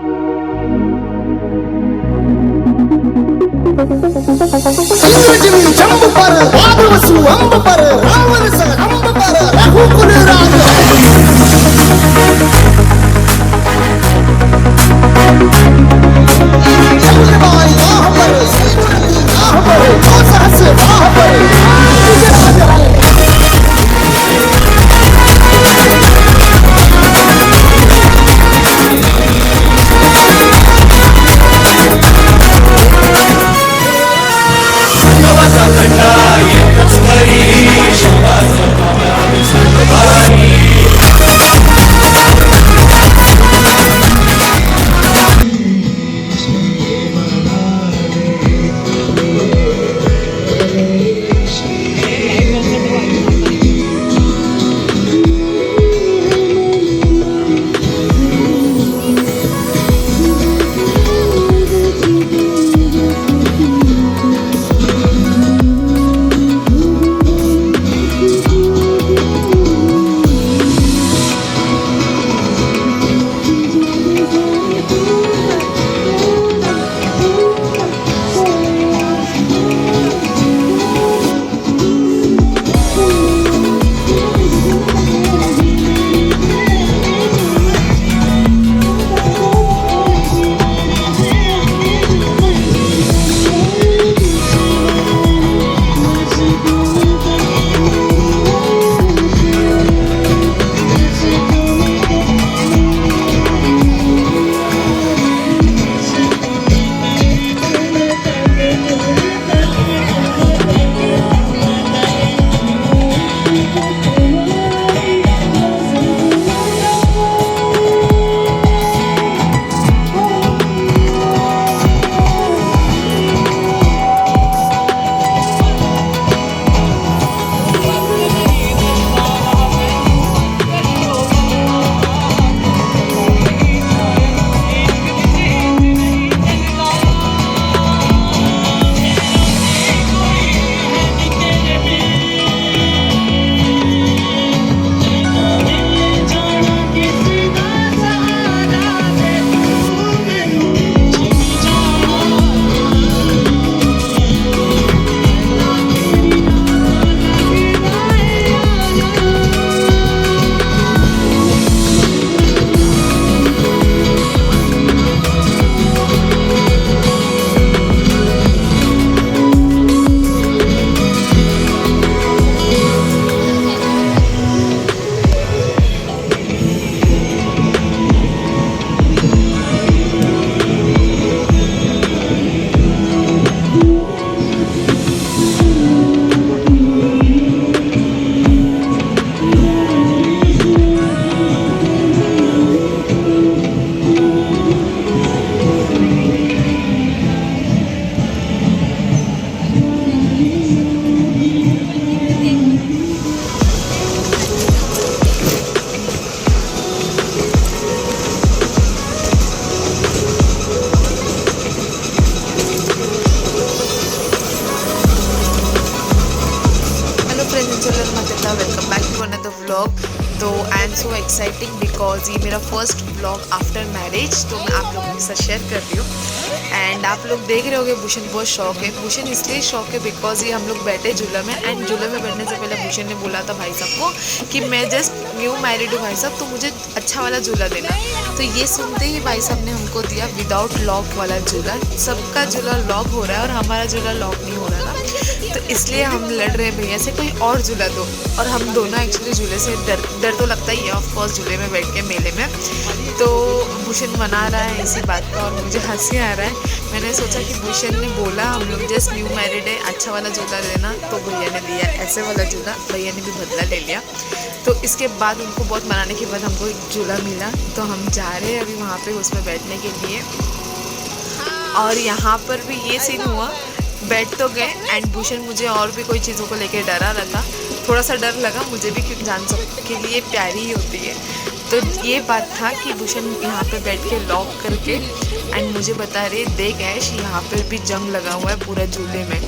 जंब पर आदिवासी अंब पर रावण से अंब पर रघुकुल राज चंद्रमाई राह पर सूरज राह पर सहस राह पर welcome back to another vlog. तो I am so exciting because ये मेरा फर्स्ट व्लॉग आफ्टर मैरिज, तो मैं आप लोगों के साथ शेयर कर रही हूँ। एंड आप लोग देख रहे होगे भूषण बहुत शौक है। भूषण इसलिए शौक है बिकॉज ये हम लोग बैठे झूला में, एंड झूले में बैठने से पहले भूषण ने बोला था भाई साहब को कि मैं जस्ट न्यू मैरिड हूँ भाई साहब, तो मुझे अच्छा वाला झूला देना। तो ये सुनते ही भाई साहब ने हमको दिया विदाउट लॉक वाला झूला। सबका झूला लॉक हो रहा है और हमारा झूला लॉक नहीं हो रहा था, तो इसलिए हम लड़ रहे हैं भैया से कोई और झूला दो। और हम दोनों एक्चुअली झूले से डर तो लगता ही है ऑफकोर्स झूले में बैठ के मेले में। तो भूषण मना रहा है इसी बात का और मुझे हंसी आ रहा है। मैंने सोचा कि भूषण ने बोला हम लोग जस्ट न्यू मैरिड है, अच्छा वाला झूला देना, तो भैया ने दिया ऐसे वाला झूला। भैया ने भी बदला ले लिया। तो इसके बाद उनको बहुत मनाने के बाद हमको एक झूला मिला, तो हम जा रहे हैं अभी वहाँ पे उसमें बैठने के लिए। और यहाँ पर भी ये सीन हुआ, बैठ तो गए एंड भूषण मुझे और भी कोई चीज़ों को लेके डरा रहा था। थोड़ा सा डर लगा मुझे भी, क्योंकि जान सबके लिए प्यारी ही होती है। तो ये बात था कि भूषण यहाँ पे बैठ के लॉक करके एंड मुझे बता रहे देख ऐश यहाँ पे भी जंग लगा हुआ है पूरा झूले में।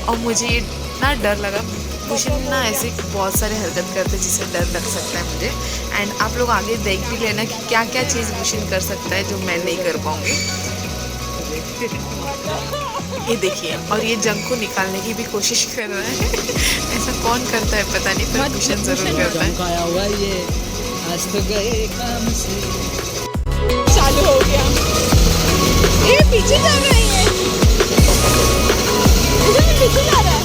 और मुझे इतना डर लगा, भूषण ना ऐसे बहुत सारे हरकत करते हैं जिससे डर लग सकता है मुझे। एंड आप लोग आगे देख भी लेना कि क्या क्या चीज़ भूषण कर सकता है जो मैं नहीं कर पाऊँगी। ये देखिए, और ये जंग को निकालने की भी कोशिश कर रहा है। ऐसा कौन करता है पता नहीं, पर भूषण जरूर करता है। आया हुआ ये आज तो गए काम से। चालू हो गया। ये पीछे जा रहा है ये। मुझे पीछे जा रहा है।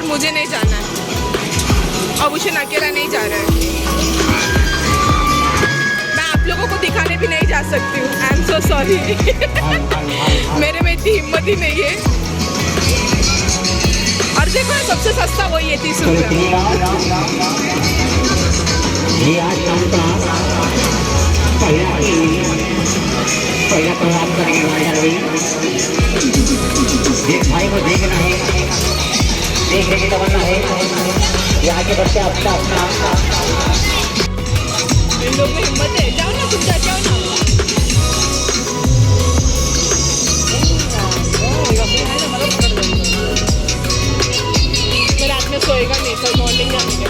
मुझे नहीं जाना है और भूषण अकेला नहीं जा रहा है। मैं आप लोगों को दिखाने भी नहीं जा सकती हूँ। आई एम सो सॉरी। मेरे में इतनी हिम्मत ही नहीं है। और देखो सबसे सस्ता वही है 30 रुपये। पहिला प्रभाव करेंगे भाई को देखना है, देखने की तमन्ना है। यहाँ के बच्चे अपना अपना इन लोग में हिम्मत है। जाओ ना, तुम जाके आओ ना। मैं रात में सोएगा नहीं, कल मॉर्निंग में आएंगे।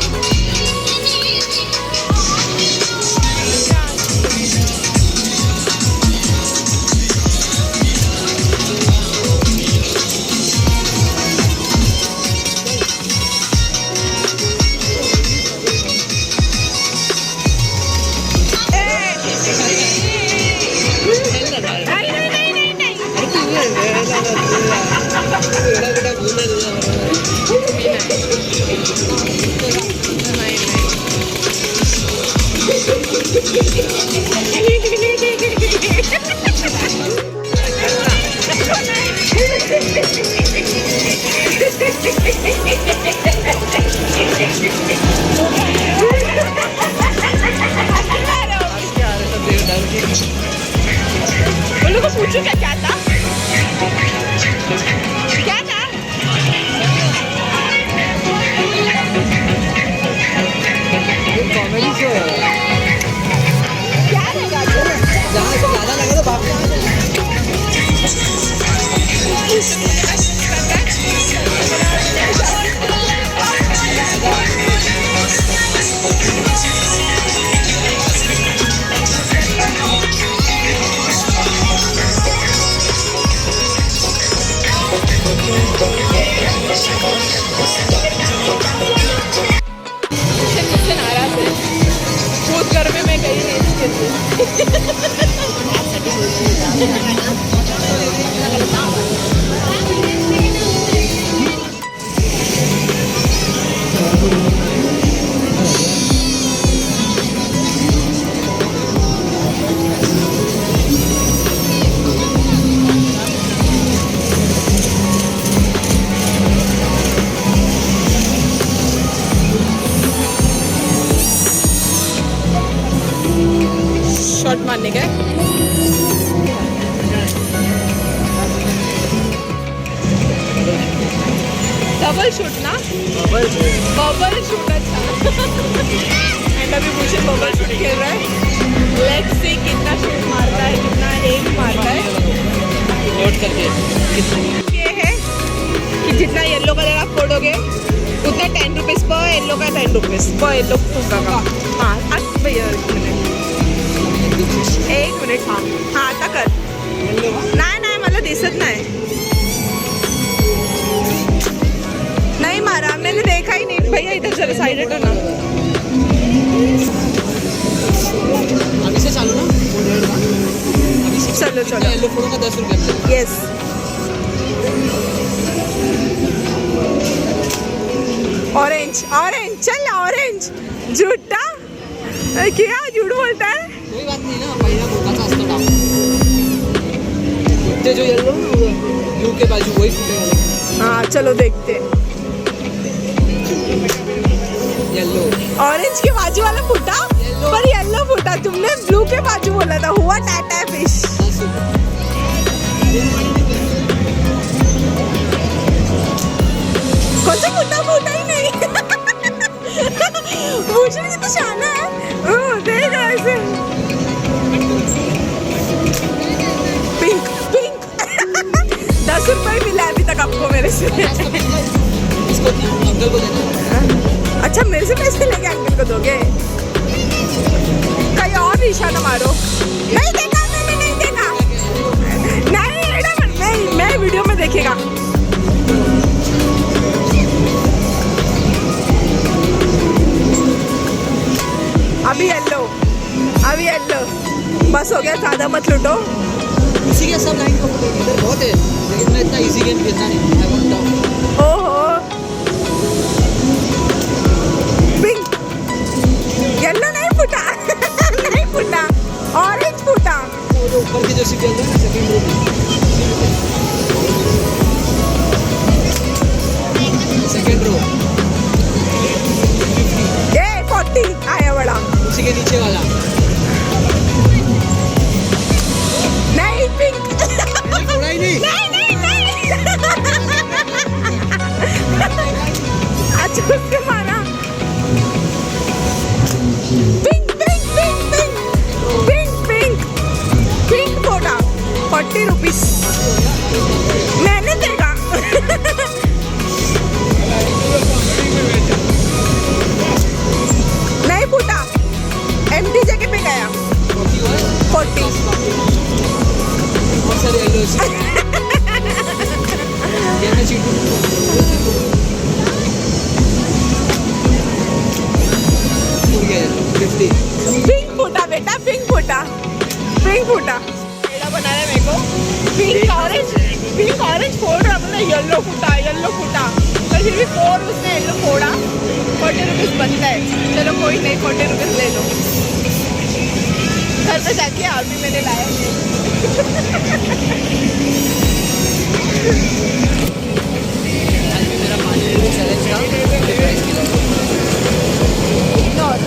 उन लोगों को पूछो क्या था? क्या था? कॉमेडी शो है। क्या रहेगा? ज़्यादा लगे तो भाग मुझसे नाराज है। बहुत गर्मी में गई नहीं इसके लिए। शॉट मारने का डबल शूट ना, बबल शूट। अच्छा एंड अभी भूषण बबल शूट खेल रहा है। लेट्स सी कितना शूट मारता है, कितना एम मारता है। नोट करके ये है कि जितना येलो कलर आप फोड़ोगे उतना 10 रुपीज़ पर येलो का 10 रुपीज़ पर येलो फूका का। हाँ भैया एक मिनिट हाँ आता कर नाही मला दिसत नहीं मारा मैंने देखा ही नहीं भैया इधर चलो साइड हटो ना अभी से चालू ना अभी से चलो चलो येलो फोड़ो का 10 रुपये यस ऑरेंज ऑरेंज चल ऑरेंज झूठा क्या झूठ बोलता है कोई बात नहीं ना पहिला बोकाचा असतो डाव ते जो येलो ब्लू के बाजू वही फुटेगा हाँ चलो देखते येलो ऑरेंज के बाजू वाला फूटा पर येलो फूटा तुमने ब्लू के बाजू बोला था हुआ टाटा फिश 10 रुपये कौन सा फूटा फूटा ही नहीं भूषण कितना शाना है देख ऐसे पिंक पिंक 10 रुपए मिला अभी तक आपको मेरे से इसको अंकल को देना अच्छा मेरे से पैसे लेके अंकल को दोगे कहीं और निशाना मारो नहीं देखा मैंने नहीं देखा नहीं मैं वीडियो में देखेगा अभी येलो बस हो गया ज़्यादा मत लूटो इसी के सब लाइन को इधर बहुत है लेकिन मैं इतना इजी गेम खेलता नहीं आई वांट टॉप ओहो 40 रुपीज मैंने देखा नहीं फूटा एम्प्टी जगह पे गया 40 बहुत सारे येलो कहना चीटू पिंक फूटा बेटा पिंक फूटा पेड़ा बना रहा है मेरे को पिंक ऑरेंज फोड़ रहा मतलब येलो फूटा पर फिर भी उसने येलो फोड़ा 40 रुपीज बनता है चलो कोई नहीं 40 रुपीज ले लो घर पे जाके और भी मैंने लाया आज भी मेरा 5 मिनट चैलेंज का प्राइस मिला इग्नोर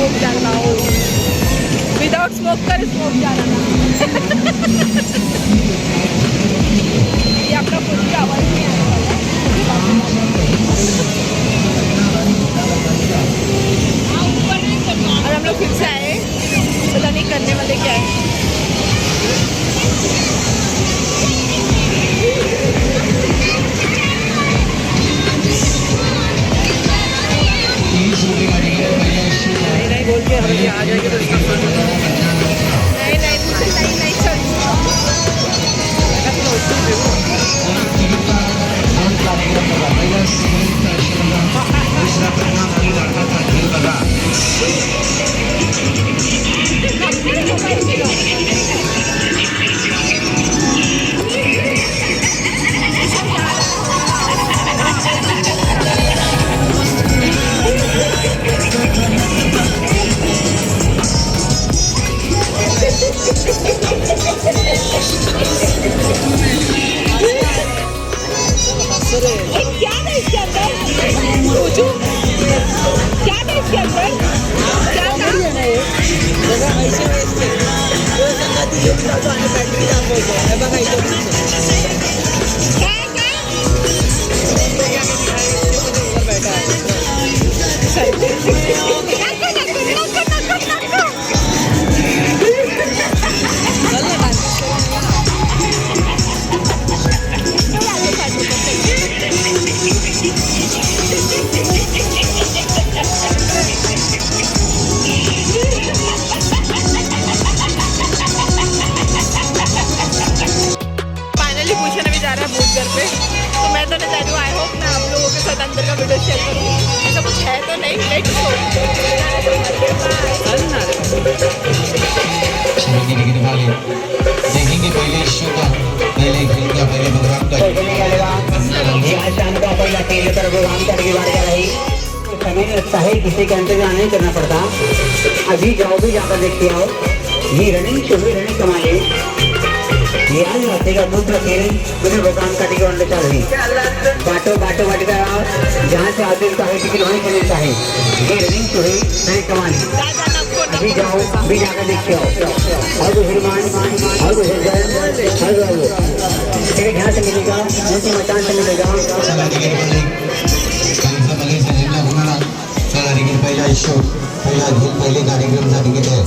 स्मोक डालना हो, विदाउट स्मोक कर स्मोक डालना। ये आपका खुद की आवाज़ नहीं आने वाला। और हम लोग फिर से आए, पता नहीं करने वाले क्या है। नहीं बोल के अभी आ जाएगी तो इसका नहीं चल। क्या था इसके अंदर? सोचो, क्या था इसके अंदर? क्या था? फाइनली भूषण अभी जा रहा है भूत घर पे, तो मैं तो नहीं चाहती हूँ। आई होप मैं आप लोगों के साथ अंदर का वीडियो शेयर करूँ। ऐसा कुछ है तो नहीं, लेट्स गो। देखेंगे पहले शो का, पहले फिल्म का, पहले प्रोग्राम का। शाम को अपन अकेले पर प्रोग्राम करके बाहर जा रही समय नहीं लगता है, किसी का इंतजार नहीं करना पड़ता। अभी जाओ भी जाकर देखते आओ। ये रनिंग शुरू रनिंग कमाए ये आज रास्ते का दूसरा खेल मुझे प्रोग्राम का टिकट चल रही बाटो बाटो बाटो जहाँ से आते हैं टिकट वहीं से मिलता है। ये रनिंग शुरू रनिंग कमाने अभी जाओ भी जाकर देखते आओ। और तो हनुमान और तो टिकट यहाँ से मिलेगा, जैसे मकान से मिलेगा। पहिला शो, पहिला धूम, पहिले कार्यक्रम तिकीट आहे।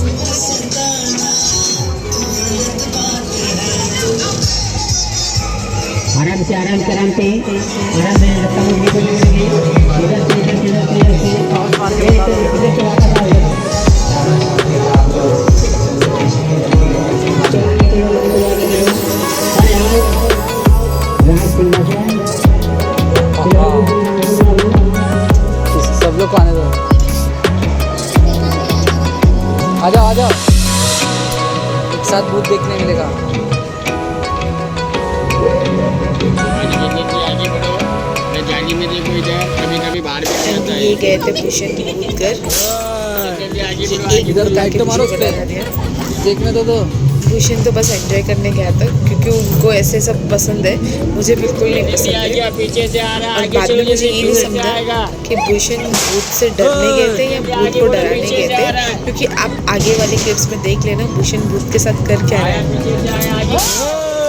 आराम से आराम से आराम से सब लोग को आने दो। आ जाओ एक साथ भूत देखने मिलेगा। ये गए थे भूषण भूत घर। इधर लाइट तो मारो उस पे, देखने तो दो। भूषण तो बस एंजॉय करने गया था, क्योंकि उनको ऐसे सब पसंद है, मुझे बिल्कुल नहीं पसंद है। और बाद में मुझे ये नहीं समझा कि भूषण भूत से डरने गए थे या भूत को डराने गए थे, क्योंकि आप आगे वाले क्लिप्स में देख लेना भूषण भूत के साथ कर क्या रहा है।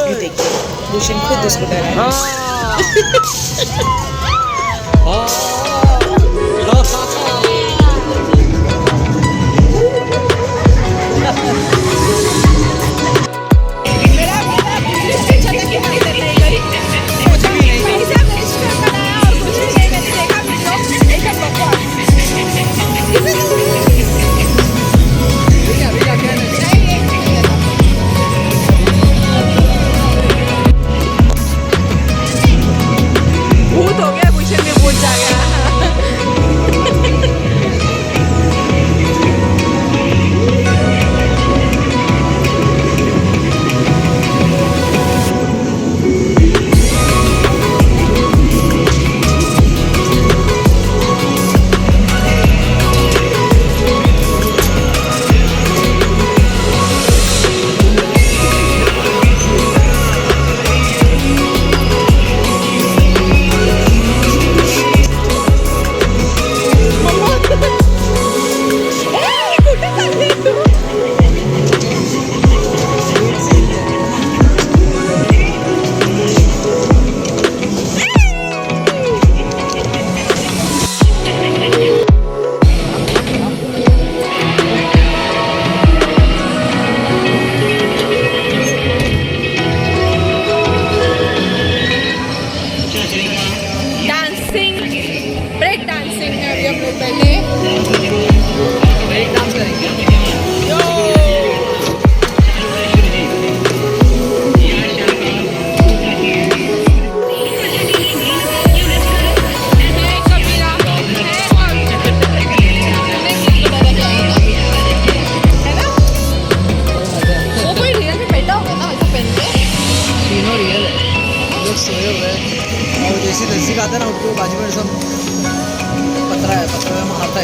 ये देखिए भूषण खुद उसको डरा रहा है। भूत हो गया, भूषण में भूत जा गया।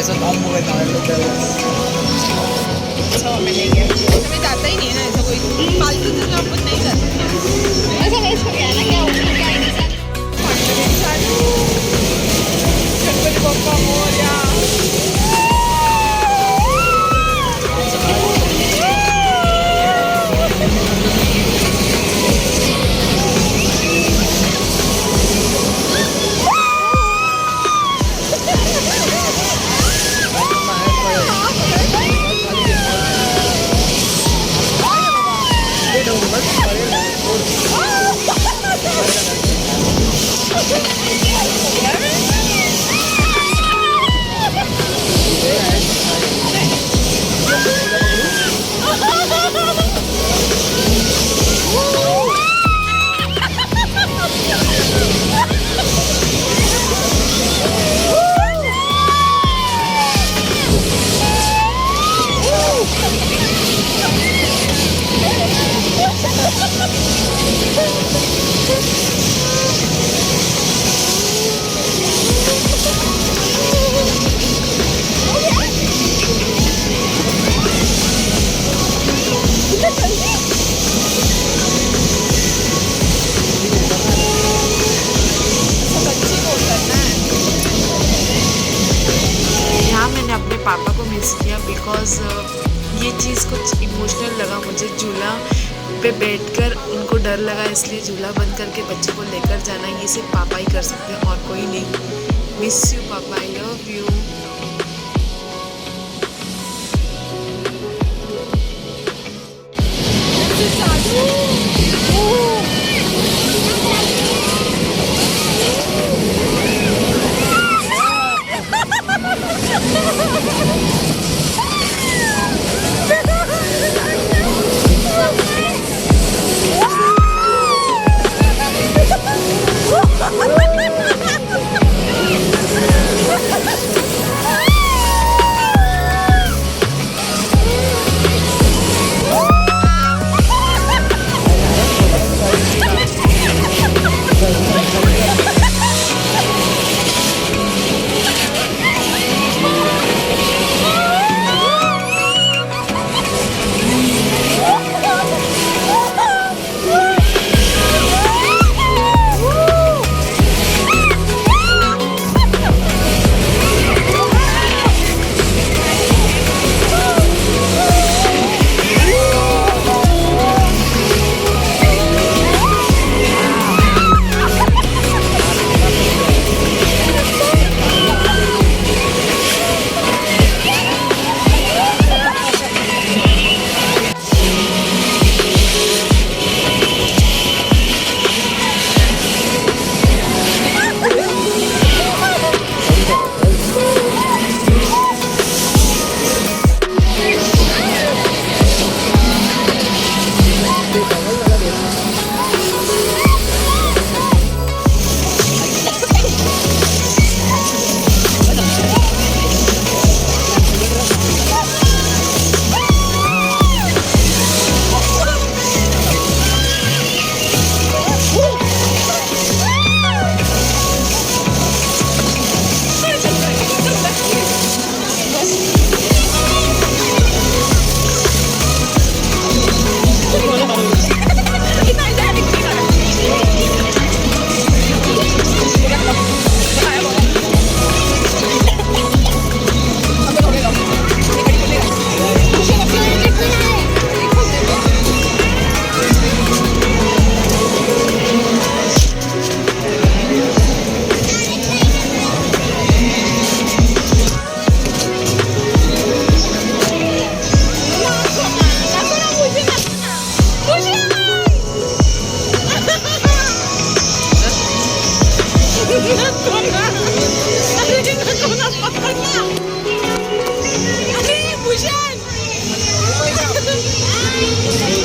ऐसा काम हुआ था अच्छा मैंने किया हमें जाता ही नहीं है ना ऐसा कोई फालतू चीज़ हम खुद नहीं करते ऐसा वेस्ट हो गया ना क्या होगा क्या नहीं सर गणपति बप्पा मोरया पापा को मिस किया बिकॉज ये चीज़ कुछ इमोशनल लगा मुझे। झूला पे बैठकर उनको डर लगा इसलिए झूला बंद करके बच्चे को लेकर जाना ये सिर्फ पापा ही कर सकते हैं और कोई नहीं। मिस यू पापा, आई लव यू।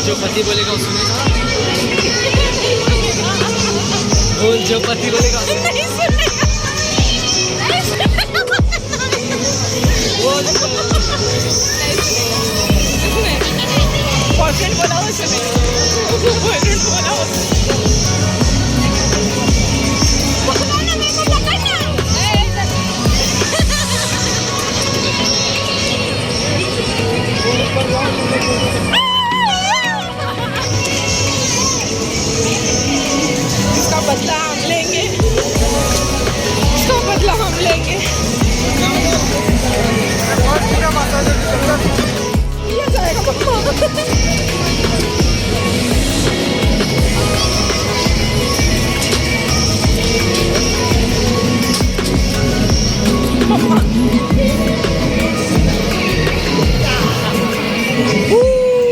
जो पति बोलेगा सुनेगा, बोल जो पति बोलेगा बॉयफ्रेंड बोला उसने, बॉयफ्रेंड बोला इसका बदला हम लेंगे, इसका बदला हम लेंगे। ये जाएगा पक्का।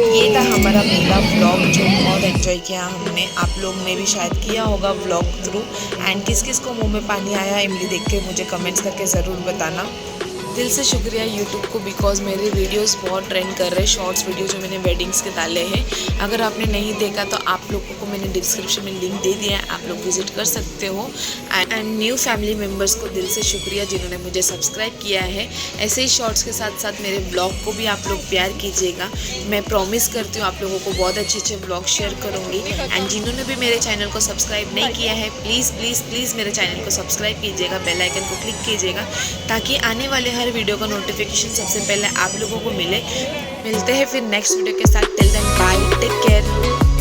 ये था हमारा मेला व्लॉग जो बहुत एंजॉय किया हमने। आप लोग ने भी शायद किया होगा व्लॉग थ्रू। एंड किस किस को मुंह में पानी आया इमली देख के मुझे कमेंट्स करके ज़रूर बताना। दिल से शुक्रिया यूट्यूब को, बिकॉज मेरे वीडियोस बहुत ट्रेंड कर रहे हैं, शॉर्ट्स वीडियो जो मैंने वेडिंग्स के डाले हैं। अगर आपने नहीं देखा तो आप लोगों को मैंने डिस्क्रिप्शन में लिंक दे दिया है, आप लोग विजिट कर सकते हो। एंड न्यू फैमिली मेम्बर्स को दिल से शुक्रिया जिन्होंने मुझे सब्सक्राइब किया है। ऐसे ही शॉर्ट्स के साथ साथ मेरे ब्लॉग को भी आप लोग प्यार कीजिएगा। मैं प्रॉमिस करती हूँ आप लोगों को बहुत अच्छे अच्छे ब्लॉग शेयर करूँगी। एंड जिन्होंने भी मेरे चैनल को सब्सक्राइब नहीं किया है, प्लीज़ प्लीज़ प्लीज़ मेरे चैनल को सब्सक्राइब कीजिएगा, बेल आइकन को क्लिक कीजिएगा, ताकि आने वाले हर वीडियो का नोटिफिकेशन सबसे पहले आप लोगों को मिले। मिलते हैं फिर नेक्स्ट वीडियो के साथ। Till then bye, take care.